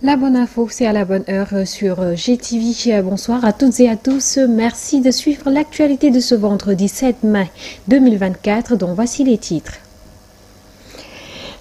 La bonne info, c'est à la bonne heure sur GTV. Bonsoir à toutes et à tous. Merci de suivre l'actualité de ce vendredi 7 mai 2024, dont voici les titres.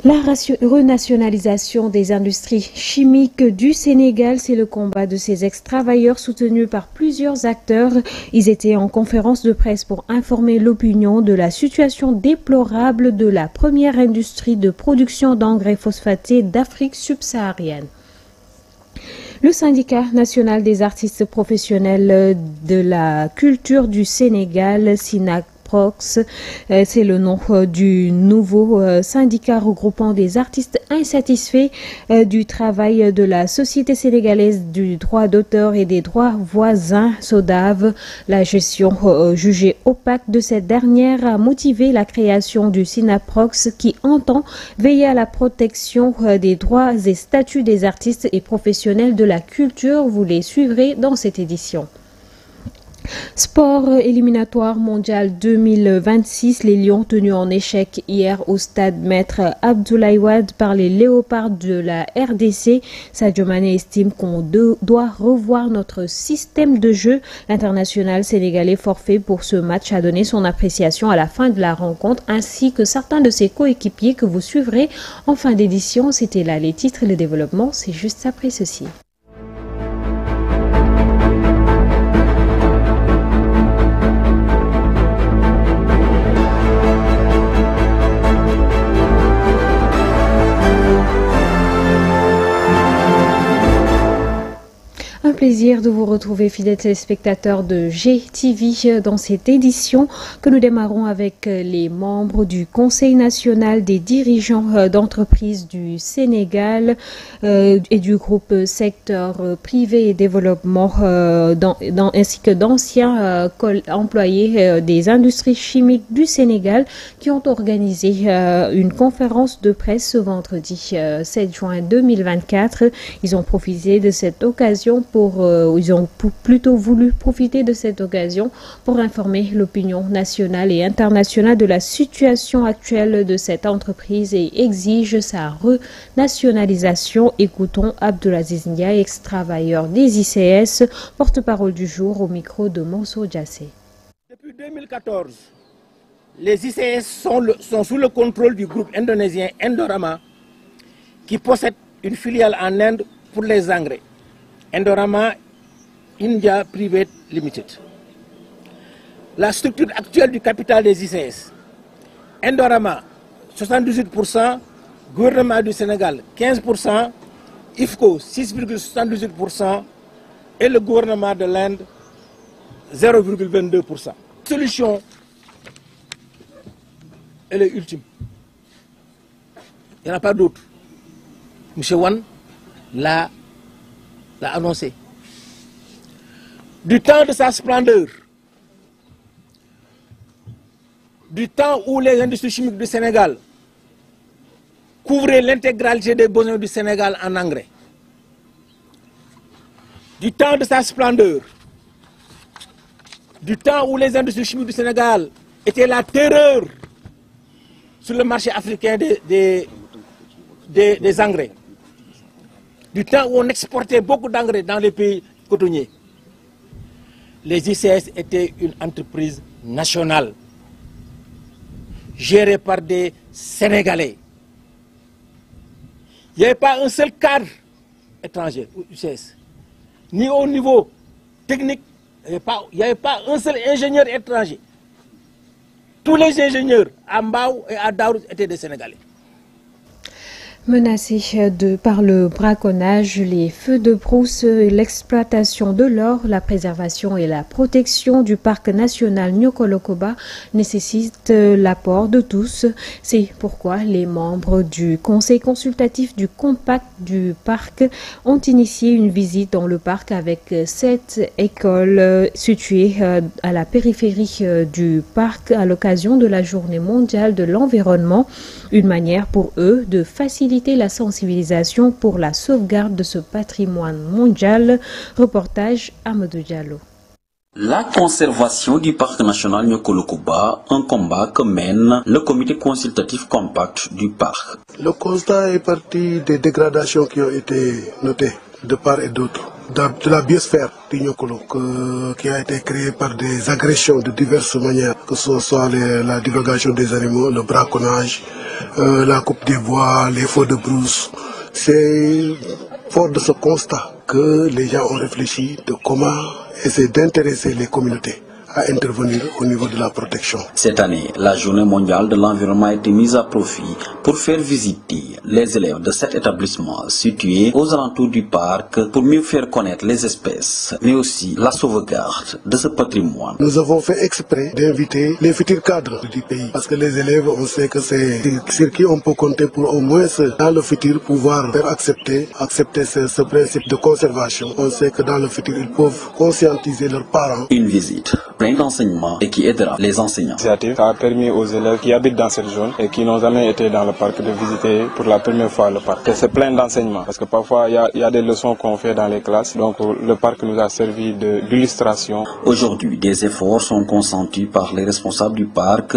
La renationalisation des industries chimiques du Sénégal, c'est le combat de ces ex-travailleurs soutenus par plusieurs acteurs. Ils étaient en conférence de presse pour informer l'opinion de la situation déplorable de la première industrie de production d'engrais phosphatés d'Afrique subsaharienne. Le syndicat national des artistes professionnels de la culture du Sénégal, SYNACPROX, c'est le nom du nouveau syndicat regroupant des artistes insatisfaits du travail de la Société sénégalaise du droit d'auteur et des droits voisins, SODAV. La gestion jugée opaque de cette dernière a motivé la création du SYNACPROX qui entend veiller à la protection des droits et statuts des artistes et professionnels de la culture. Vous les suivrez dans cette édition. Sport éliminatoire mondial 2026, les Lions tenus en échec hier au stade Maître Abdoulaye Wade par les Léopards de la RDC. Sadio Mané estime qu'on doit revoir notre système de jeu. L'international sénégalais forfait pour ce match a donné son appréciation à la fin de la rencontre ainsi que certains de ses coéquipiers que vous suivrez en fin d'édition. C'était là les titres et le développement, c'est juste après ceci. Un plaisir de vous retrouver, fidèles téléspectateurs de GTV, dans cette édition que nous démarrons avec les membres du Conseil national des dirigeants d'entreprises du Sénégal et du groupe secteur privé et développement ainsi que d'anciens employés des industries chimiques du Sénégal qui ont organisé une conférence de presse ce vendredi 7 juin 2024. Ils ont profité de cette occasion ils ont plutôt voulu profiter de cette occasion pour informer l'opinion nationale et internationale de la situation actuelle de cette entreprise et exige sa renationalisation. Écoutons Abdelaziz Ndiaye, ex-travailleur des ICS, porte-parole du jour au micro de Mansour Diassé. Depuis 2014, les ICS sont sous le contrôle du groupe indonésien Indorama qui possède une filiale en Inde pour les engrais. Indorama India Private Limited. La structure actuelle du capital des ICS. Indorama, 78%, gouvernement du Sénégal, 15%, IFCO, 6,78% et le gouvernement de l'Inde, 0,22%. La solution, elle est ultime. Il n'y en a pas d'autre. M. Wan l'a annoncé. Du temps de sa splendeur, du temps où les industries chimiques du Sénégal couvraient l'intégralité des besoins du Sénégal en engrais, du temps de sa splendeur, du temps où les industries chimiques du Sénégal étaient la terreur sur le marché africain des engrais, du temps où on exportait beaucoup d'engrais dans les pays cotonniers, les ICS étaient une entreprise nationale, gérée par des Sénégalais. Il n'y avait pas un seul cadre étranger au ICS, ni au niveau technique, il n'y avait pas un seul ingénieur étranger. Tous les ingénieurs à Mbao et à Daoud étaient des Sénégalais. Menacés par le braconnage, les feux de brousse, l'exploitation de l'or, la préservation et la protection du parc national Niokolo-Koba nécessitent l'apport de tous. C'est pourquoi les membres du conseil consultatif du compact du parc ont initié une visite dans le parc avec 7 écoles situées à la périphérie du parc à l'occasion de la journée mondiale de l'environnement. Une manière pour eux de faciliter la sensibilisation pour la sauvegarde de ce patrimoine mondial. Reportage Amadou Diallo. La conservation du parc national Nyokolo-Koba, un combat que mène le comité consultatif compact du parc. Le constat est parti des dégradations qui ont été notées de part et d'autre de la biosphère du Nyokolo, qui a été créée par des agressions de diverses manières, que ce soit la divagation des animaux, le braconnage, la coupe des bois, les feux de brousse. C'est fort de ce constat que les gens ont réfléchi de comment essayer d'intéresser les communautés à intervenir au niveau de la protection. Cette année, la journée mondiale de l'environnement a été mise à profit pour faire visiter les élèves de cet établissement situé aux alentours du parc pour mieux faire connaître les espèces, mais aussi la sauvegarde de ce patrimoine. Nous avons fait exprès d'inviter les futurs cadres du pays parce que les élèves, on sait que c'est sur qui on peut compter pour au moins dans le futur pouvoir faire accepter ce principe de conservation. On sait que dans le futur, ils peuvent conscientiser leurs parents. Une visite plein d'enseignements et qui aidera les enseignants. Ça a permis aux élèves qui habitent dans cette zone et qui n'ont jamais été dans le parc de visiter pour la première fois le parc. Et c'est plein d'enseignements parce que parfois il y a des leçons qu'on fait dans les classes. Donc le parc nous a servi d'illustration. Aujourd'hui, des efforts sont consentis par les responsables du parc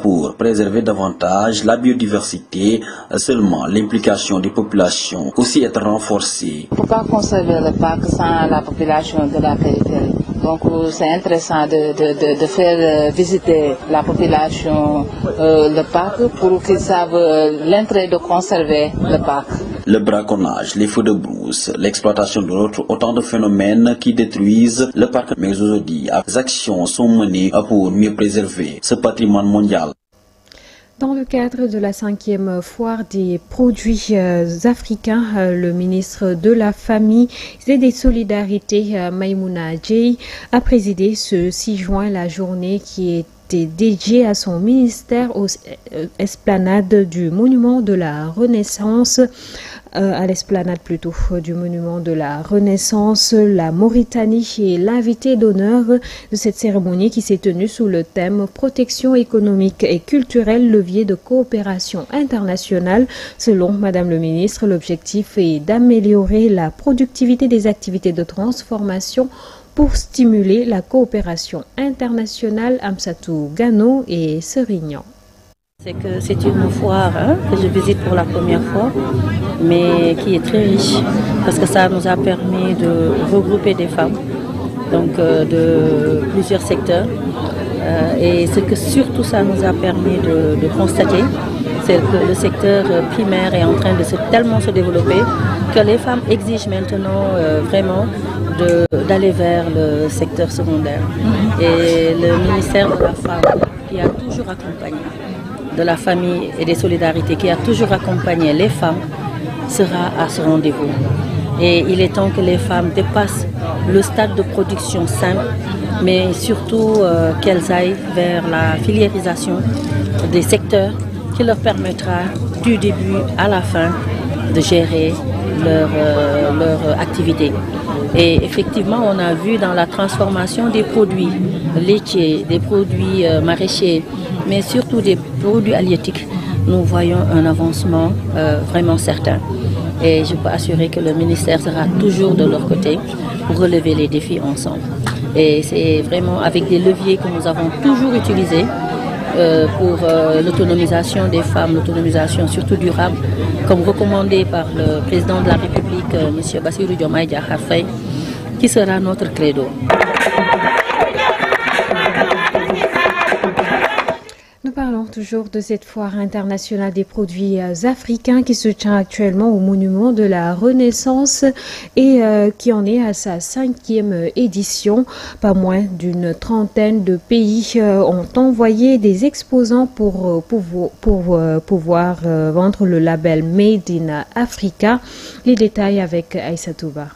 pour préserver davantage la biodiversité. Seulement l'implication des populations aussi être renforcée. Il ne faut pas conserver le parc sans la population de la périphérie. Donc c'est intéressant de faire visiter la population le parc pour qu'ils savent l'intérêt de conserver le parc. Le braconnage, les feux de brousse, l'exploitation de l'autre, autant de phénomènes qui détruisent le parc. Mais aujourd'hui, des actions sont menées pour mieux préserver ce patrimoine mondial. Dans le cadre de la 5e foire des produits africains, le ministre de la Famille et des Solidarités, Maïmouna Dièye, a présidé ce 6 juin la journée qui était dédiée à son ministère aux esplanades du Monument de la Renaissance. À l'esplanade plutôt du Monument de la Renaissance, la Mauritanie est l'invité d'honneur de cette cérémonie qui s'est tenue sous le thème protection économique et culturelle, levier de coopération internationale. Selon Madame le ministre, l'objectif est d'améliorer la productivité des activités de transformation pour stimuler la coopération internationale. Amsatou Gano et Serignan. C'est que c'est une foire que je visite pour la première fois, mais qui est très riche, parce que ça nous a permis de regrouper des femmes, donc de plusieurs secteurs. Et ce que surtout ça nous a permis de constater, c'est que le secteur primaire est en train de tellement se développer que les femmes exigent maintenant vraiment d'aller vers le secteur secondaire. Et le ministère de la Femme, qui a toujours accompagné, de la Famille et des Solidarités, qui a toujours accompagné les femmes, sera à ce rendez-vous. Et il est temps que les femmes dépassent le stade de production simple, mais surtout qu'elles aillent vers la filiérisation des secteurs qui leur permettra du début à la fin de gérer leur activité. Et effectivement, on a vu dans la transformation des produits laitiers, des produits maraîchers, mais surtout des produits halieutiques, nous voyons un avancement vraiment certain. Et je peux assurer que le ministère sera toujours de leur côté pour relever les défis ensemble. Et c'est vraiment avec des leviers que nous avons toujours utilisés pour l'autonomisation des femmes, l'autonomisation surtout durable, comme recommandé par le président de la République, M. Bassirou Diomaye Diakhar Faye, qui sera notre credo. Nous parlons toujours de cette foire internationale des produits africains qui se tient actuellement au Monument de la Renaissance et qui en est à sa 5e édition. Pas moins d'une trentaine de pays ont envoyé des exposants pour pouvoir vendre le label Made in Africa. Les détails avec Aïssa Touba.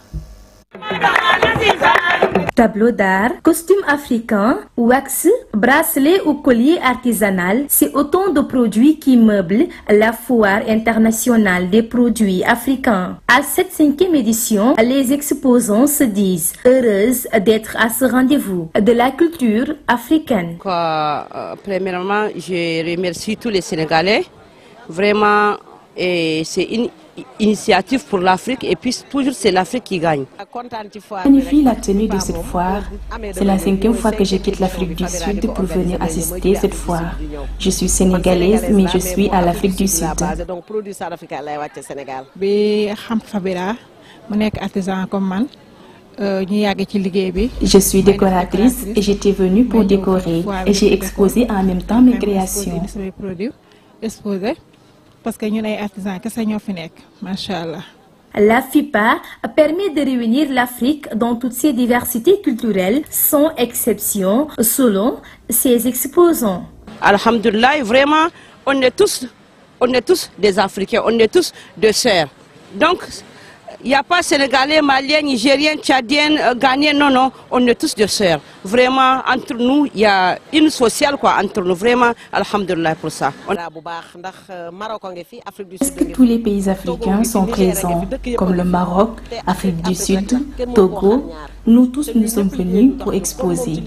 Tableaux d'art, costumes africains, wax, bracelets ou colliers artisanaux, c'est autant de produits qui meublent la foire internationale des produits africains. À cette 5e édition, les exposants se disent heureuses d'être à ce rendez-vous de la culture africaine. Premièrement, je remercie tous les Sénégalais. Vraiment, c'est initiative pour l'Afrique et puis toujours c'est l'Afrique qui gagne. Planifie la tenue de cette foire. C'est la 5e fois que je quitte l'Afrique du Sud pour venir assister cette foire. Je suis sénégalaise mais je suis à l'Afrique du Sud. Je suis décoratrice et j'étais venue pour décorer et j'ai exposé en même temps mes créations. La FIPA permet de réunir l'Afrique dans toutes ses diversités culturelles, sans exception, selon ses exposants. Alhamdulillah, vraiment, on est tous des Africains, on est tous des sœurs. Donc, il n'y a pas Sénégalais, Maliens, Nigériens, Tchadiens, Ghanéens, non, non, on est tous des sœurs. Vraiment, entre nous, il y a une sociale quoi, entre nous, vraiment, alhamdulillah pour ça. Presque tous les pays africains sont présents, comme le Maroc, Afrique du Sud, Togo. Nous tous nous sommes venus pour exposer.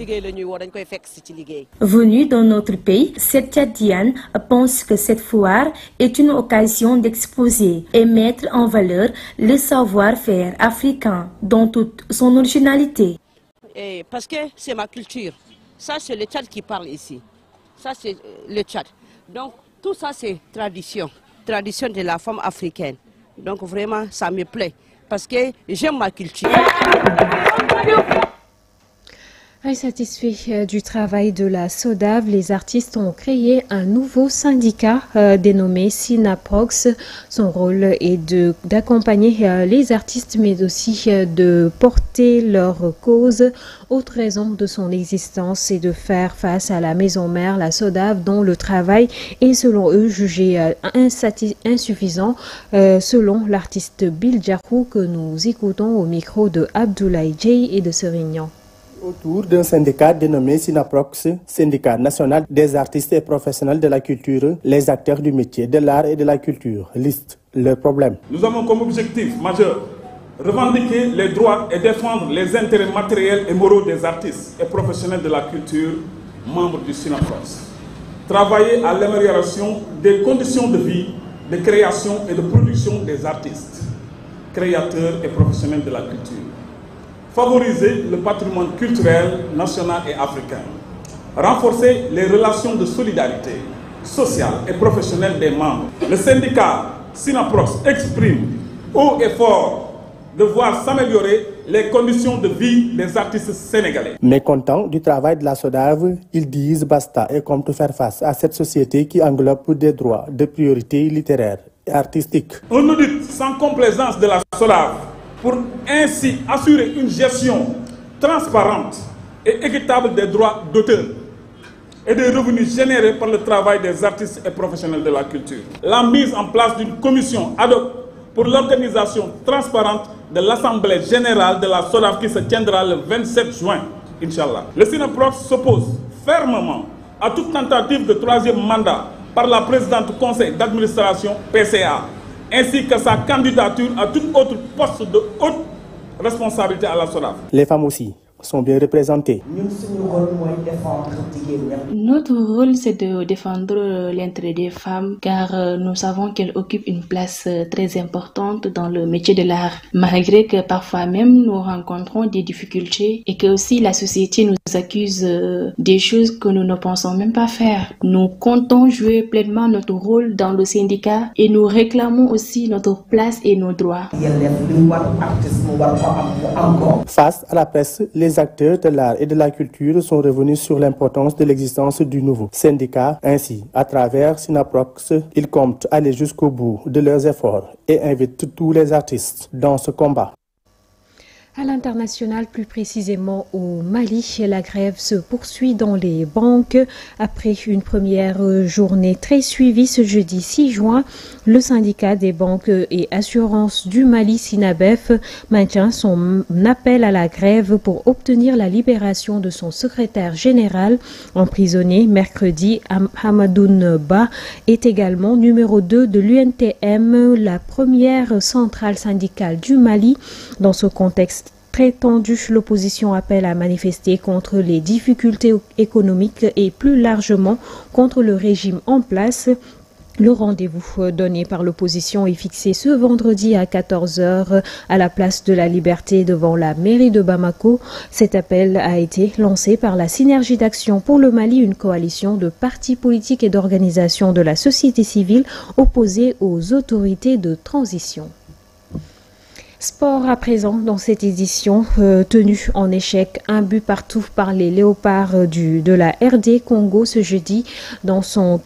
Venus dans notre pays, cette Tchadienne pense que cette foire est une occasion d'exposer et mettre en valeur le savoir-faire africain dans toute son originalité. Parce que c'est ma culture. Ça, c'est le Tchad qui parle ici. Ça, c'est le Tchad. Donc, tout ça, c'est tradition. Tradition de la femme africaine. Donc, vraiment, ça me plaît. Parce que j'aime ma culture. Insatisfaits du travail de la SODAV, les artistes ont créé un nouveau syndicat dénommé SYNAPROX. Son rôle est d'accompagner les artistes mais aussi de porter leur cause. Autre raison de son existence, c'est de faire face à la maison mère, la SODAV, dont le travail est selon eux jugé insuffisant, selon l'artiste Bill Djarou que nous écoutons au micro de Abdoulaye Djei et de Serignan. Autour d'un syndicat dénommé SYNAPROX, syndicat national des artistes et professionnels de la culture, les acteurs du métier, de l'art et de la culture listent leurs problèmes. Nous avons comme objectif majeur revendiquer les droits et défendre les intérêts matériels et moraux des artistes et professionnels de la culture, membres du SYNAPROX. Travailler à l'amélioration des conditions de vie, de création et de production des artistes, créateurs et professionnels de la culture. Favoriser le patrimoine culturel national et africain, renforcer les relations de solidarité sociale et professionnelle des membres. Le syndicat SYNAPROX exprime haut et fort de voir s'améliorer les conditions de vie des artistes sénégalais. Mécontents du travail de la SODAV, ils disent basta et comptent faire face à cette société qui englobe des droits de priorité littéraire et artistique. Un audit sans complaisance de la SODAV pour ainsi assurer une gestion transparente et équitable des droits d'auteur et des revenus générés par le travail des artistes et professionnels de la culture. La mise en place d'une commission ad hoc pour l'organisation transparente de l'Assemblée générale de la SODAV qui se tiendra le 27 juin, Inch'Allah. Le SYNAPROX s'oppose fermement à toute tentative de troisième mandat par la présidente du conseil d'administration PCA, ainsi que sa candidature à tout autre poste de haute responsabilité à la SODAV. Les femmes aussi sont bien représentées. Notre rôle, c'est de défendre l'intérêt des femmes car nous savons qu'elles occupent une place très importante dans le métier de l'art. Malgré que parfois même nous rencontrons des difficultés et que aussi la société nous accuse des choses que nous ne pensons même pas faire. Nous comptons jouer pleinement notre rôle dans le syndicat et nous réclamons aussi notre place et nos droits. Face à la presse, les acteurs de l'art et de la culture sont revenus sur l'importance de l'existence du nouveau syndicat. Ainsi, à travers SYNAPROX, ils comptent aller jusqu'au bout de leurs efforts et invitent tous les artistes dans ce combat. À l'international, plus précisément au Mali, la grève se poursuit dans les banques. Après une première journée très suivie ce jeudi 6 juin, le syndicat des banques et assurances du Mali, SYNABEF, maintient son appel à la grève pour obtenir la libération de son secrétaire général emprisonné mercredi. Hamadoun Ba est également numéro 2 de l'UNTM, la première centrale syndicale du Mali. Dans ce contexte très tendu, l'opposition appelle à manifester contre les difficultés économiques et plus largement contre le régime en place. Le rendez-vous donné par l'opposition est fixé ce vendredi à 14h à la place de la Liberté devant la mairie de Bamako. Cet appel a été lancé par la Synergie d'Action pour le Mali, une coalition de partis politiques et d'organisations de la société civile opposées aux autorités de transition. Sport à présent dans cette édition, tenue en échec, un but partout par les Léopards de la RD Congo ce jeudi dans son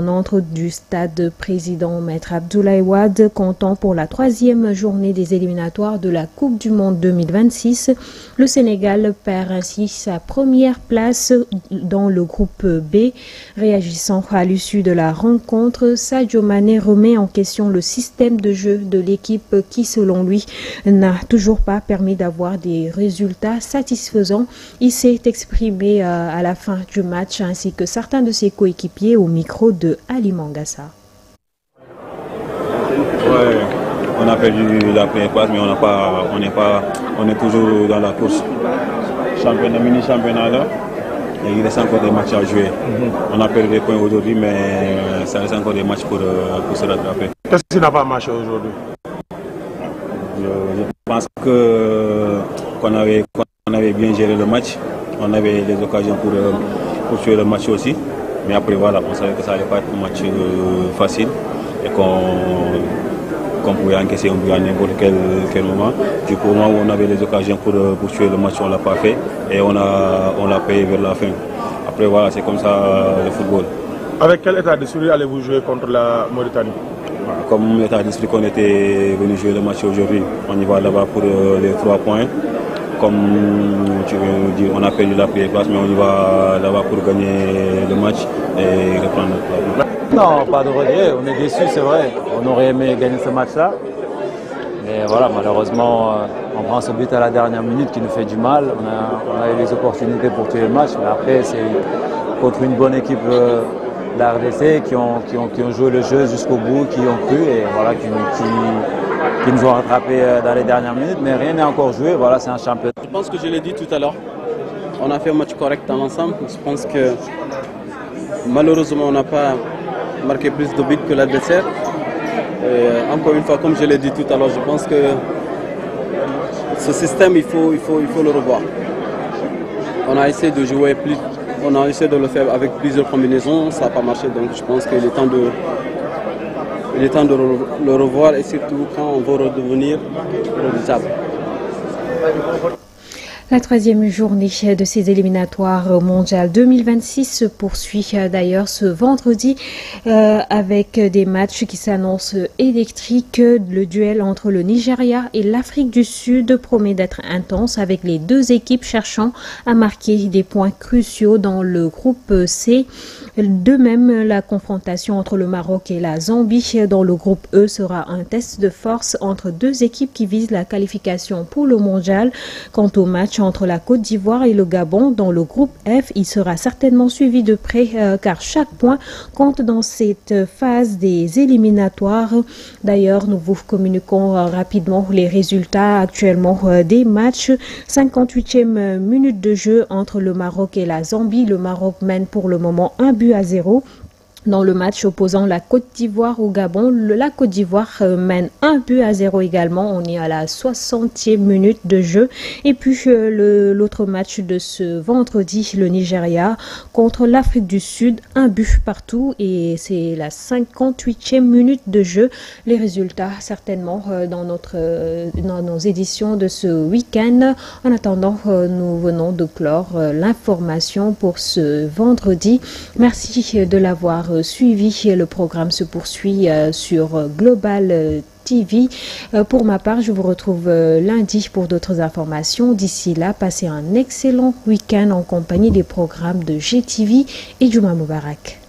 entre du stade président Maître Abdoulaye Wade, comptant pour la 3e journée des éliminatoires de la Coupe du Monde 2026. Le Sénégal perd ainsi sa première place dans le groupe B. Réagissant à l'issue de la rencontre, Sadio Mané remet en question le système de jeu de l'équipe qui, selon lui, n'a toujours pas permis d'avoir des résultats satisfaisants. Il s'est exprimé à la fin du match ainsi que certains de ses coéquipiers au micro de Ali Mangassa. Ouais, on a perdu la première place, mais on est toujours dans la course. Championnat, mini-championnat là, il reste encore des matchs à jouer. On a perdu des points aujourd'hui, mais ça reste encore des matchs pour se rattraper. Qu'est-ce qui n'a pas marché aujourd'hui? Je pense qu'on avait bien géré le match. On avait des occasions pour tuer le match aussi. Mais après, voilà, on savait que ça n'allait pas être un match facile et qu'on pouvait encaisser un but à n'importe quel moment. Du coup, au moment où on avait des occasions pour tuer le match, on ne l'a pas fait et on l'a payé vers la fin. Après, voilà, c'est comme ça le football. Avec quel état d'esprit allez-vous jouer contre la Mauritanie? Comme l'état d'esprit qu'on était venu jouer le match aujourd'hui, on y va là-bas pour les 3 points. Comme tu veux nous dire, on a perdu la première place, mais on y va là-bas pour gagner le match et reprendre notre place. Non, pas de regret, on est déçus, c'est vrai. On aurait aimé gagner ce match-là. Mais voilà, malheureusement, on prend ce but à la dernière minute qui nous fait du mal. On a eu les opportunités pour tuer le match, mais après, c'est contre une bonne équipe de la RDC qui ont joué le jeu jusqu'au bout, qui ont cru et voilà, qui nous ont rattrapés dans les dernières minutes. Mais rien n'est encore joué, voilà, c'est un championnat. Je pense que je l'ai dit tout à l'heure, on a fait un match correct dans l'ensemble. Je pense que malheureusement, on n'a pas marqué plus de buts que l'adversaire. Encore une fois, comme je l'ai dit tout à l'heure, je pense que ce système, il faut le revoir. On a essayé de jouer plus, on a essayé de le faire avec plusieurs combinaisons, ça n'a pas marché. Donc je pense qu'il est temps de le revoir et surtout quand on va redevenir redoutable. La 3e journée de ces éliminatoires mondiales 2026 se poursuit d'ailleurs ce vendredi avec des matchs qui s'annoncent électriques. Le duel entre le Nigeria et l'Afrique du Sud promet d'être intense avec les deux équipes cherchant à marquer des points cruciaux dans le groupe C. De même, la confrontation entre le Maroc et la Zambie dans le groupe E sera un test de force entre deux équipes qui visent la qualification pour le mondial. Quant au match entre la Côte d'Ivoire et le Gabon dans le groupe F, il sera certainement suivi de près car chaque point compte dans cette phase des éliminatoires. D'ailleurs, nous vous communiquons rapidement les résultats actuellement des matchs. 58e minute de jeu entre le Maroc et la Zambie. Le Maroc mène pour le moment 1-0. Dans le match opposant la Côte d'Ivoire au Gabon, la Côte d'Ivoire mène 1-0 également. On est à la 60e minute de jeu. Et puis l'autre match de ce vendredi, le Nigeria contre l'Afrique du Sud, 1 but partout. Et c'est la 58e minute de jeu. Les résultats certainement dans nos éditions de ce week-end. En attendant, nous venons de clore l'information pour ce vendredi. Merci de l'avoir suivi. Le programme se poursuit sur Global TV. Pour ma part, je vous retrouve lundi pour d'autres informations. D'ici là, passez un excellent week-end en compagnie des programmes de GTV et Juma Moubarak.